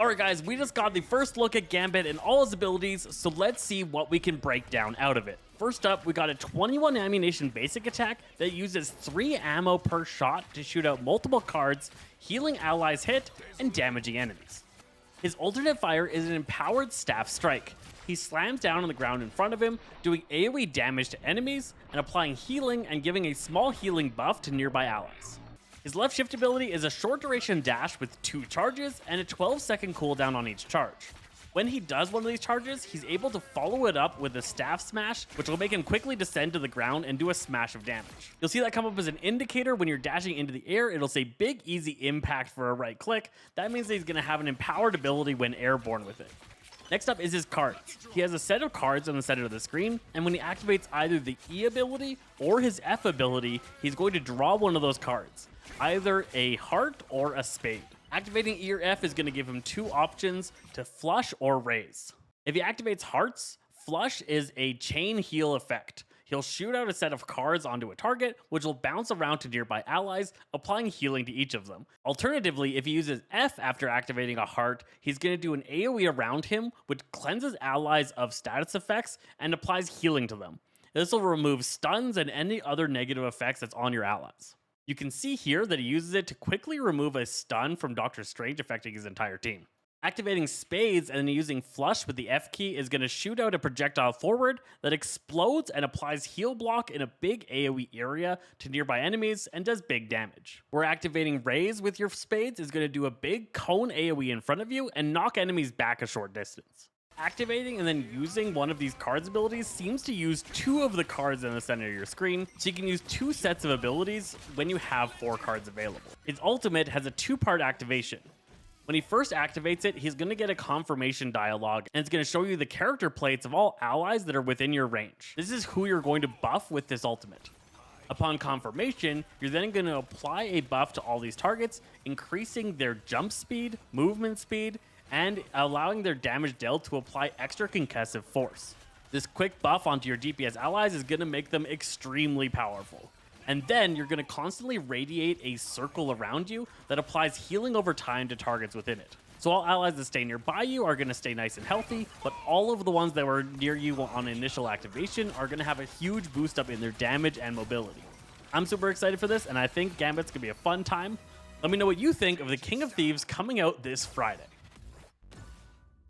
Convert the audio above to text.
Alright guys, we just got the first look at Gambit and all his abilities, so let's see what we can break down out of it. First up, we got a 21 ammunition basic attack that uses 3 ammo per shot to shoot out multiple cards, healing allies hit, and damaging enemies. His alternate fire is an empowered staff strike. He slams down on the ground in front of him, doing AoE damage to enemies, and applying healing and giving a small healing buff to nearby allies. His left shift ability is a short duration dash with 2 charges and a 12-second cooldown on each charge. When he does one of these charges, he's able to follow it up with a staff smash, which will make him quickly descend to the ground and do a smash of damage. You'll see that come up as an indicator when you're dashing into the air. It'll say big easy impact for a right click. That means that he's going to have an empowered ability when airborne with it. Next up is his cards. He has a set of cards on the center of the screen, and when he activates either the E ability or his F ability, he's going to draw one of those cards, either a heart or a spade. Activating E or F is going to give him 2 options to flush or raise. If he activates hearts, flush is a chain heal effect. He'll shoot out a set of cards onto a target, which will bounce around to nearby allies, applying healing to each of them. Alternatively, if he uses F after activating a heart, he's going to do an AoE around him, which cleanses allies of status effects and applies healing to them. This will remove stuns and any other negative effects that's on your allies. You can see here that he uses it to quickly remove a stun from Doctor Strange affecting his entire team. Activating spades and then using flush with the F key is going to shoot out a projectile forward that explodes and applies heal block in a big AoE area to nearby enemies and does big damage. Where activating raise with your spades is going to do a big cone AoE in front of you and knock enemies back a short distance. Activating and then using one of these cards' abilities seems to use 2 of the cards in the center of your screen, so you can use 2 sets of abilities when you have 4 cards available. His ultimate has a 2-part activation. When he first activates it, he's going to get a confirmation dialogue, and it's going to show you the character plates of all allies that are within your range. This is who you're going to buff with this ultimate. Upon confirmation, you're then going to apply a buff to all these targets, increasing their jump speed, movement speed, and allowing their damage dealt to apply extra concussive force. This quick buff onto your DPS allies is going to make them extremely powerful. And then you're going to constantly radiate a circle around you that applies healing over time to targets within it. So all allies that stay nearby you are going to stay nice and healthy, but all of the ones that were near you on initial activation are going to have a huge boost up in their damage and mobility. I'm super excited for this, and I think Gambit's going to be a fun time. Let me know what you think of the King of Thieves coming out this Friday.